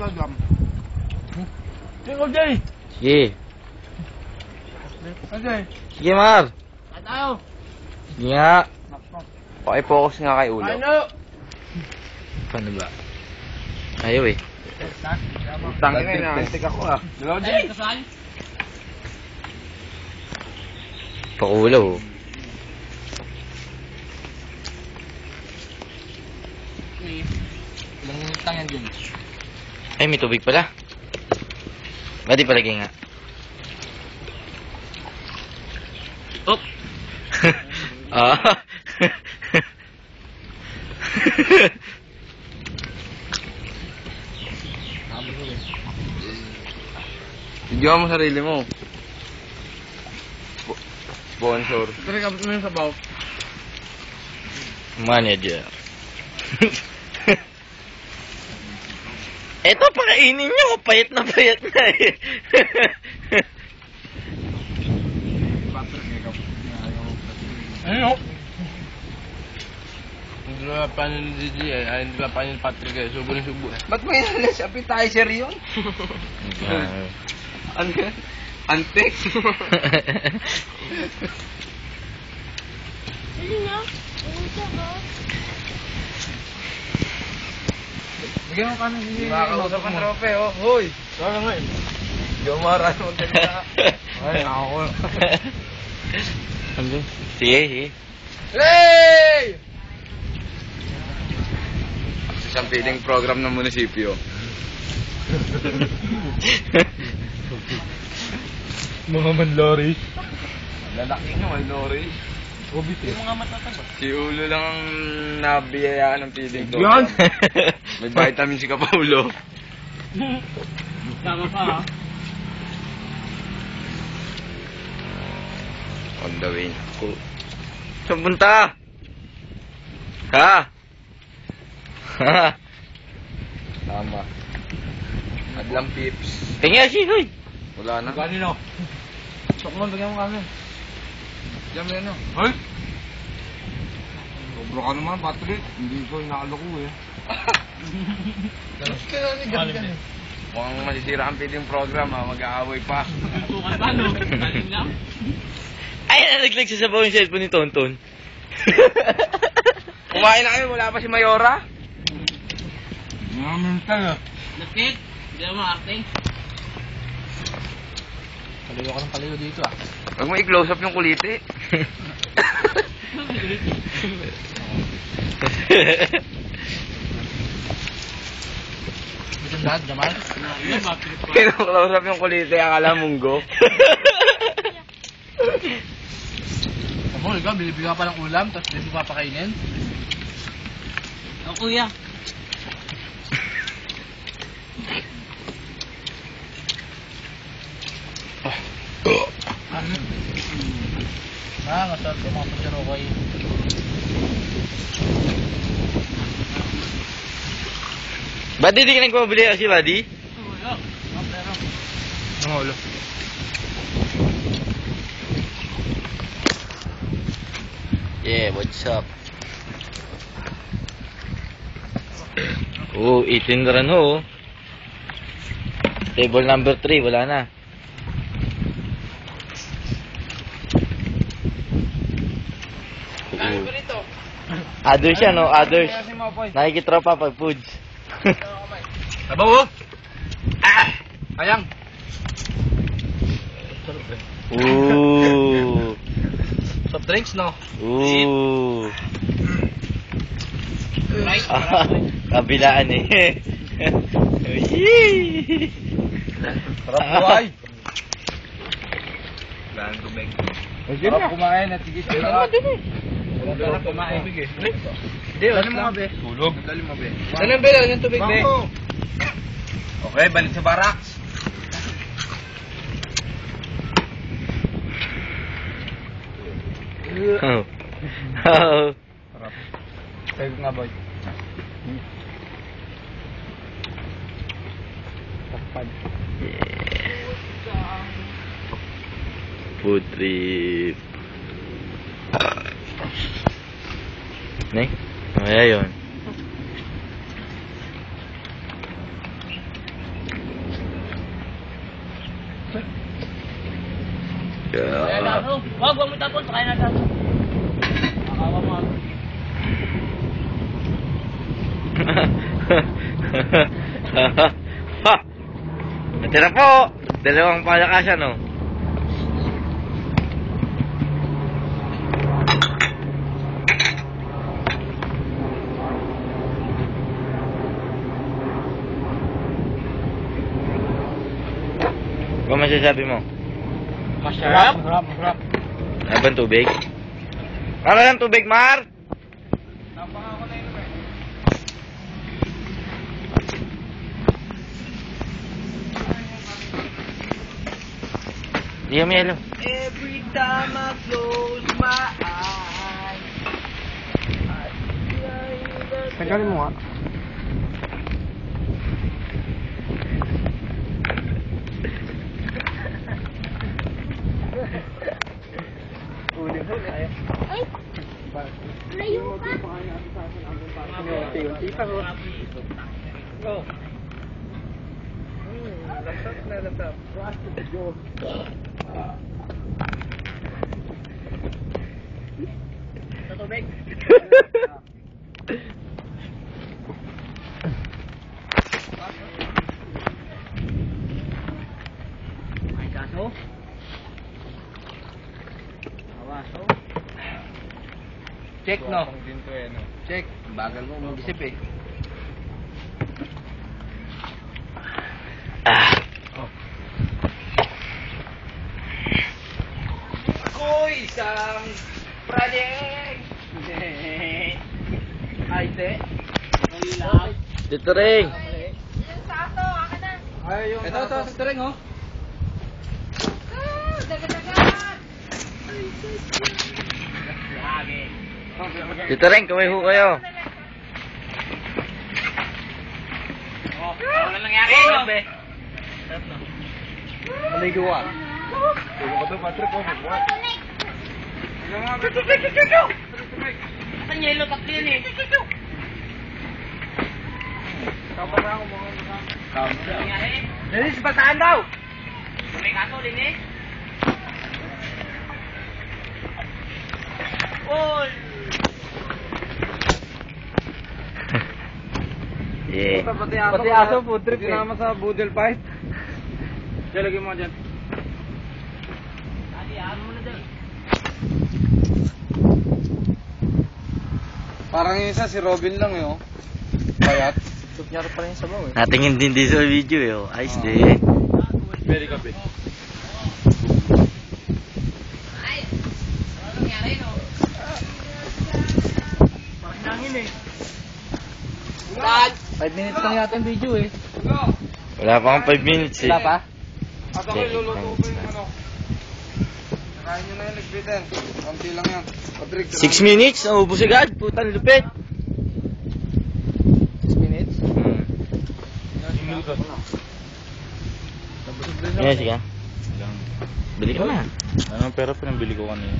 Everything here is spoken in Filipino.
program. Ikaw, Jay! Sige. Okay. Sige, Mar. Saan tayo? Sige nga. Pakifocus nga kay ulo. Ano? Paano ba? Ayaw eh. Tangin na, nakantik ako ah. Hello, Jay! Kasal? Pakulaw. Ilang minutes lang yan, Jay? Ay, may tubig pala. Ba't di palagay nga? Oh! Ah! Bigyan mo sarili mo. Sponsor. Pero kapit mo yung sabaw. Manager. Eto, pakainin nyo. Payat na eh. Ano? Hindi na pa ni Gigi eh. Ay, hindi na pa ni Patrick eh. Subo na subo eh. Ba't may nalas appetizer yun? Ano yan? Antik? Sige nga. Uusap ka. Bigyan mo ka ng Gigi. Makakausap ang trope, oh. Hoy! Kaya nga eh. Yomara naman kanina. Ay, ako. Ano? Sige, sige. Hey! Isang feeding program ng munisipyo. Mga manlori. Lalaki nyo, Lori. Obit eh. Si Ulo lang ang nabiyayaan ng feeding Yan! program. May vitamin si Kapaulo. Tama pa ha. On the way. Saan punta? Ha? Ha? Tama. Adlang pips. Kanya si Hoy. Wala na. Kanino? Sokmon, bigyan mo kami. Diyan mo yan, no? Hoy! Sobra ka naman, Patrick. Hindi ko inaaloko eh. Mukhang masisira ang feeding program, ha? Mag-aaway pa. Ay, nalaglag sa sabaw yung cellphone ni Tonton. Kumain na kayo, wala pa si Mayora. Mga mental ah. Nakit? Hindi ako ma-acting. Palayo ka ng palayo dito ah. Huwag mo i-close up yung kuliti. Bitin lahat, Jamal. Kino-close up yung kuliti, akala munggo. Ako, ikaw, bilibigyan ka pa ng ulam, tapos hindi mo papakainin. O kuya. Ngasal ko mga pasarokoy. Buddy, di ka nagpabili kasi, Buddy? Wala. Pero. Ang ulo. Yeah, what's up? Oh, 18 run ho. Table number 3, wala na. Ano ba nito? Others yan, no? Others. Nakikitropa pag foods. Sabaw oh! Ah! Ayang! Ooh. Soft drinks, no? Ooh. Kabilaan eh. Yee! Sarap buhay. Wala nang tubig. Sarap kumain at sige siya. Sarap kumain. Hindi, wala mo be. Tulog. Dali mo, be. Saan ang bela ng tubig, be? Okay, balik sa barracks. Oh. Oh. Sabi nga, boy. Takpad. Food trip. Ne? Mamaya yun. Wag mo tapon, pakain na gaso. Akawa mo ako. Ha! Natira po! Dalawang palakasan, no? Kung masasabi mo? Masarap. Masarap. Ano bang tubig? Ano lang tubig, Mar? Di kami alam. Every time I close my eyes. Tagalin mo nga. Ay! Layo ka! Unti-unti pa ko. Sa tubig. Ay, kaso? Awaso? Check, no? Din to eh, no? Check. Bagal mo mag-isip eh. Ah. Ako isang project! Ay, te. Dito rin. Ilang sato? Aka na. Ay, yung... Ito, ito rin, oh. Dagat-dagat! Dito rin, kamay ho kayo. Wala nangyari, no? Maligo ka. Tulong ka doon, Patrick. Oh, what? Asan yelo? Tatlo yun eh. Tama na ako mga Wala nangyari. Dennis, bataan daw! May kaso din eh. Oh! Yeah. Pati aso, food trip eh. Sinama sa Boodle Fight. Lagay mo dyan. Adi, ano mo na dyan? Parang yung isa, si Robin lang yun. Payat. Tukyar pa rin sa baw eh. Natingin din sa video eh. Oh. Ayos din. Very kape. Ay! Wala nangyari, no? Parang nangin eh. 5 minutes lang yata yung video eh. Wala pa akong 5 minutes eh. Wala pa? At ako luluto ko yung ano. Nakain nyo na yung ligpitin. Konti lang yan. Patrick, 6 minutes? Naubos agad. Putang lupit. 6 minutes? Yan, sige. Bili ka na. Anong pera pinambili ko kanina?